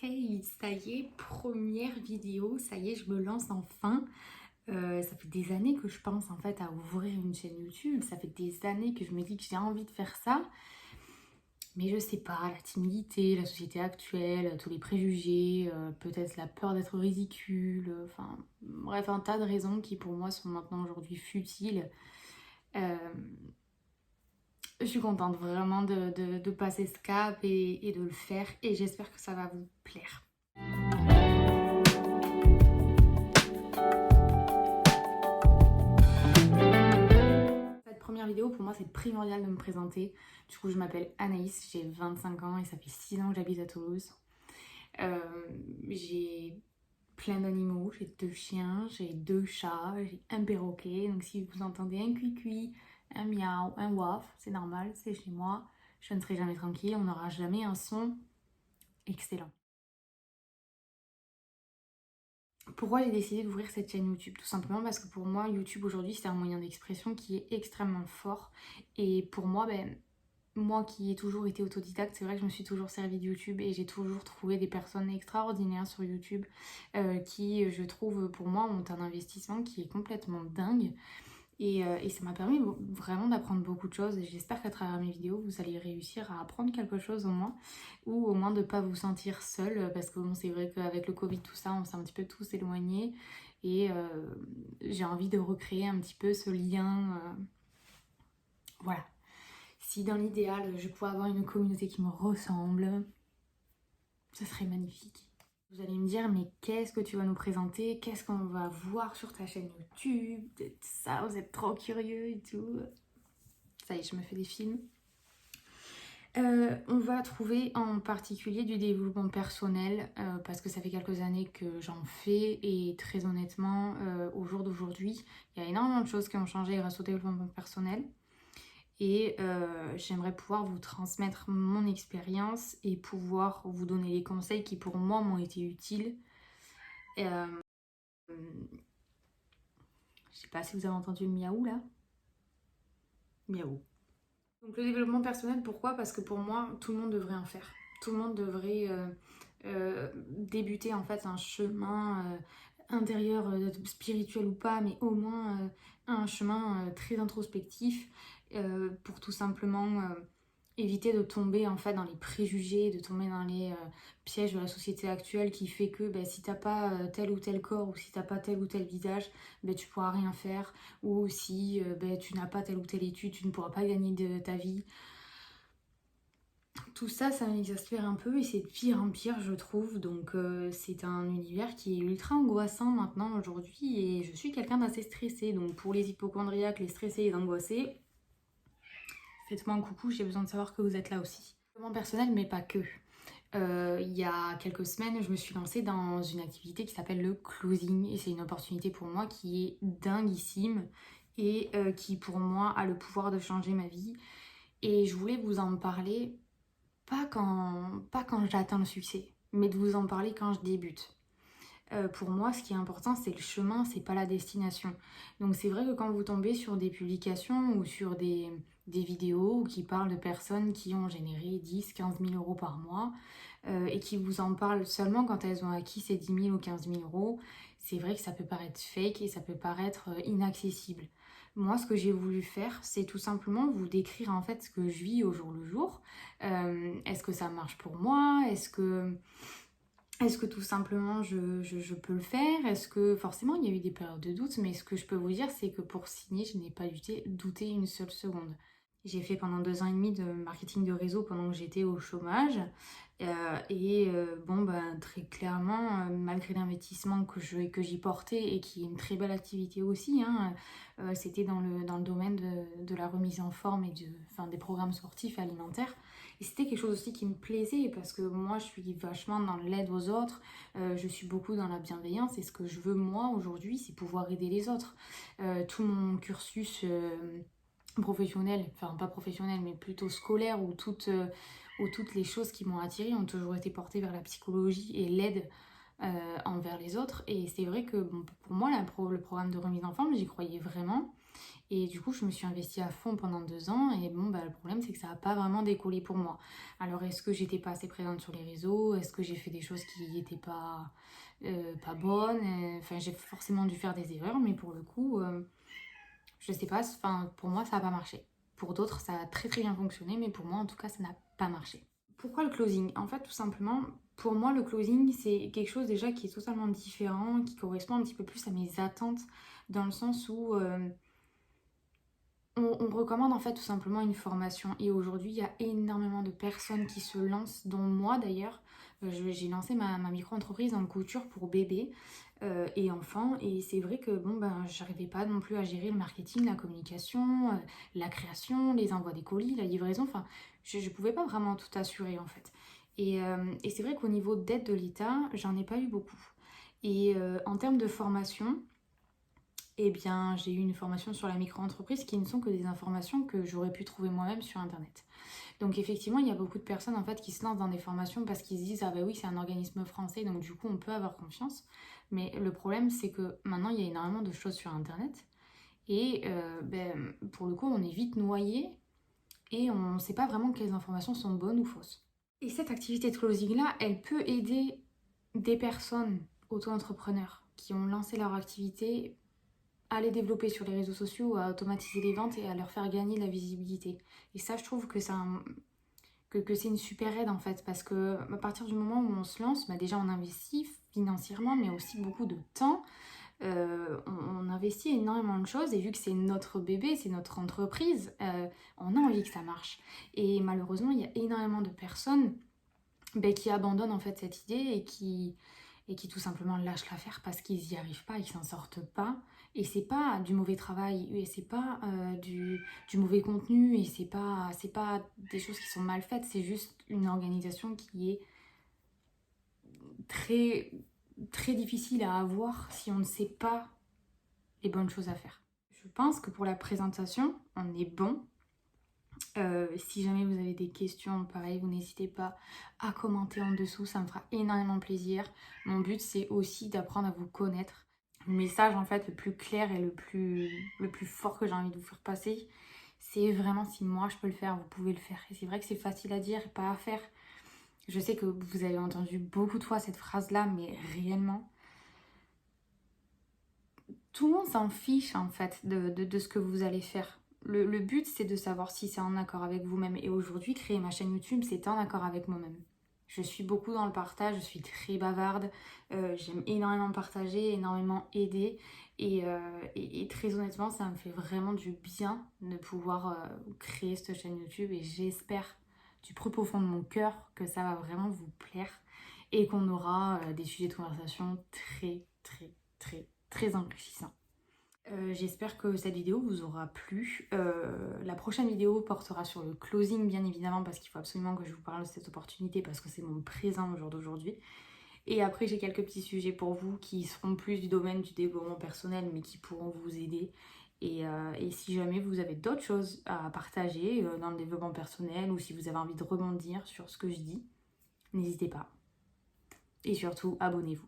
Hey, ça y est, première vidéo, ça y est, je me lance enfin. Ça fait des années que je pense en fait à ouvrir une chaîne YouTube, ça fait des années que je me dis que j'ai envie de faire ça, mais je sais pas, la timidité, la société actuelle, tous les préjugés, peut-être la peur d'être ridicule, enfin bref, un tas de raisons qui pour moi sont maintenant aujourd'hui futiles. Euh, je suis contente vraiment de passer ce cap et de le faire et j'espère que ça va vous plaire. Cette première vidéo, pour moi, c'est primordial de me présenter. Du coup, je m'appelle Anaïs, j'ai 25 ans et ça fait 6 ans que j'habite à Toulouse. Euh, j'ai plein d'animaux, j'ai 2 chiens, j'ai 2 chats, j'ai un perroquet. Donc si vous entendez un cuicui, un miaou, un waf, c'est normal, c'est chez moi. Je ne serai jamais tranquille, on n'aura jamais un son excellent. Pourquoi j'ai décidé d'ouvrir cette chaîne YouTube? Tout simplement parce que pour moi, YouTube aujourd'hui, c'est un moyen d'expression qui est extrêmement fort. Et pour moi, moi qui ai toujours été autodidacte, c'est vrai que je me suis toujours servi de YouTube et j'ai toujours trouvé des personnes extraordinaires sur YouTube qui, je trouve, pour moi, ont un investissement qui est complètement dingue. Et ça m'a permis vraiment d'apprendre beaucoup de choses et j'espère qu'à travers mes vidéos, vous allez réussir à apprendre quelque chose au moins ou au moins de ne pas vous sentir seul parce que bon, c'est vrai qu'avec le Covid, tout ça, on s'est un petit peu tous éloignés et j'ai envie de recréer un petit peu ce lien. Voilà. Si dans l'idéal, je pouvais avoir une communauté qui me ressemble, ça serait magnifique. Vous allez me dire, mais qu'est-ce que tu vas nous présenter? Qu'est-ce qu'on va voir sur ta chaîne YouTube? Ça, vous êtes trop curieux et tout. Ça y est, je me fais des films. On va trouver en particulier du développement personnel parce que ça fait quelques années que j'en fais et très honnêtement, au jour d'aujourd'hui, il y a énormément de choses qui ont changé grâce au développement personnel. Et j'aimerais pouvoir vous transmettre mon expérience et pouvoir vous donner les conseils qui pour moi m'ont été utiles. Je sais pas si vous avez entendu le miaou là. Miaou. Donc le développement personnel, pourquoi? Parce que pour moi, tout le monde devrait en faire. Tout le monde devrait débuter en fait un chemin intérieur, spirituel ou pas, mais au moins un chemin très introspectif pour tout simplement éviter de tomber en fait dans les préjugés, de tomber dans les pièges de la société actuelle qui fait que si t'as pas tel ou tel corps ou si t'as pas tel ou tel visage, tu pourras rien faire ou si tu n'as pas telle ou telle étude, tu ne pourras pas gagner de ta vie. Tout ça, ça m'exaspère un peu et c'est de pire en pire, je trouve. Donc, c'est un univers qui est ultra angoissant maintenant aujourd'hui et je suis quelqu'un d'assez stressé. Donc, pour les hypochondriaques, les stressés et les angoissés, faites-moi un coucou, j'ai besoin de savoir que vous êtes là aussi. Développement personnel, mais pas que. Il y a quelques semaines, je me suis lancée dans une activité qui s'appelle le closing et c'est une opportunité pour moi qui est dinguissime et qui pour moi a le pouvoir de changer ma vie. Et je voulais vous en parler pas quand j'atteins le succès, mais de vous en parler quand je débute. Pour moi, ce qui est important, c'est le chemin, c'est pas la destination. Donc c'est vrai que quand vous tombez sur des publications ou sur des vidéos qui parlent de personnes qui ont généré 10, 15 000 euros par mois et qui vous en parlent seulement quand elles ont acquis ces 10 000 ou 15 000 euros, c'est vrai que ça peut paraître fake et ça peut paraître inaccessible. Moi, ce que j'ai voulu faire, c'est tout simplement vous décrire en fait ce que je vis au jour le jour. Est-ce que ça marche pour moi? Est-ce que tout simplement je peux le faire? Est-ce que forcément il y a eu des périodes de doute, mais ce que je peux vous dire c'est que pour signer, je n'ai pas douté une seule seconde. J'ai fait pendant 2 ans et demi de marketing de réseau pendant que j'étais au chômage. Très clairement, malgré l'investissement que j'y portais et qui est une très belle activité aussi, hein, c'était dans le domaine de la remise en forme et des programmes sportifs et alimentaires. Et c'était quelque chose aussi qui me plaisait parce que moi, je suis vachement dans l'aide aux autres, je suis beaucoup dans la bienveillance et ce que je veux moi aujourd'hui, c'est pouvoir aider les autres. Tout mon cursus professionnel, enfin pas professionnel, mais plutôt scolaire où toutes les choses qui m'ont attirée ont toujours été portées vers la psychologie et l'aide envers les autres. Et c'est vrai que pour moi, le programme de remise en forme, j'y croyais vraiment. Et du coup, je me suis investie à fond pendant 2 ans. Et bon, bah, le problème, c'est que ça n'a pas vraiment décollé pour moi. Alors, est-ce que j'étais pas assez présente sur les réseaux? Est-ce que j'ai fait des choses qui n'étaient pas bonnes? Enfin, j'ai forcément dû faire des erreurs, mais pour le coup, je sais pas, enfin, pour moi, ça n'a pas marché. Pour d'autres, ça a très très bien fonctionné, mais pour moi, en tout cas, ça n'a pas marché. Pourquoi le closing? En fait, tout simplement, pour moi, le closing, c'est quelque chose déjà qui est totalement différent, qui correspond un petit peu plus à mes attentes, dans le sens où on recommande en fait tout simplement une formation. Et aujourd'hui, il y a énormément de personnes qui se lancent, dont moi d'ailleurs. J'ai lancé ma micro-entreprise en couture pour bébés et enfants. Et c'est vrai que bon, ben, j'arrivais pas non plus à gérer le marketing, la communication, la création, les envois des colis, la livraison. Enfin, je pouvais pas vraiment tout assurer en fait. Et c'est vrai qu'au niveau d'aide de l'État, j'en ai pas eu beaucoup. Et en termes de formation, eh bien, j'ai eu une formation sur la micro-entreprise qui ne sont que des informations que j'aurais pu trouver moi-même sur Internet. Donc effectivement, il y a beaucoup de personnes en fait qui se lancent dans des formations parce qu'ils se disent ah bah oui, c'est un organisme français, donc du coup on peut avoir confiance. Mais le problème, c'est que maintenant il y a énormément de choses sur Internet et ben, pour le coup, on est vite noyé et on ne sait pas vraiment quelles informations sont bonnes ou fausses. Et cette activité de closing-là, elle peut aider des personnes auto-entrepreneurs qui ont lancé leur activité à les développer sur les réseaux sociaux, à automatiser les ventes et à leur faire gagner de la visibilité. Et ça, je trouve que c'est une super aide en fait, parce que à partir du moment où on se lance, bah, déjà on investit financièrement, mais aussi beaucoup de temps. On investit énormément de choses et vu que c'est notre bébé, c'est notre entreprise, on a envie que ça marche. Et malheureusement, il y a énormément de personnes qui abandonnent en fait cette idée et qui tout simplement lâchent l'affaire parce qu'ils n'y arrivent pas, ils s'en sortent pas. Et c'est pas du mauvais travail, et c'est pas du mauvais contenu, et c'est pas des choses qui sont mal faites, c'est juste une organisation qui est très, très difficile à avoir si on ne sait pas les bonnes choses à faire. Je pense que pour la présentation, on est bon. Si jamais vous avez des questions, pareil, vous n'hésitez pas à commenter en dessous, ça me fera énormément plaisir. Mon but, c'est aussi d'apprendre à vous connaître. Le message, en fait, le plus clair et le plus fort que j'ai envie de vous faire passer, c'est vraiment si moi je peux le faire, vous pouvez le faire. Et c'est vrai que c'est facile à dire et pas à faire. Je sais que vous avez entendu beaucoup de fois cette phrase-là, mais réellement, tout le monde s'en fiche en fait de ce que vous allez faire. Le but, c'est de savoir si c'est en accord avec vous-même. Et aujourd'hui, créer ma chaîne YouTube, c'est en accord avec moi-même. Je suis beaucoup dans le partage, je suis très bavarde, j'aime énormément partager, énormément aider. Et très honnêtement, ça me fait vraiment du bien de pouvoir créer cette chaîne YouTube. Et j'espère du plus profond de mon cœur que ça va vraiment vous plaire et qu'on aura des sujets de conversation très, très, très, très enrichissants. J'espère que cette vidéo vous aura plu. La prochaine vidéo portera sur le closing bien évidemment parce qu'il faut absolument que je vous parle de cette opportunité parce que c'est mon présent au jour d'aujourd'hui. Et après j'ai quelques petits sujets pour vous qui seront plus du domaine du développement personnel mais qui pourront vous aider. Et si jamais vous avez d'autres choses à partager dans le développement personnel ou si vous avez envie de rebondir sur ce que je dis, n'hésitez pas. Et surtout, abonnez-vous.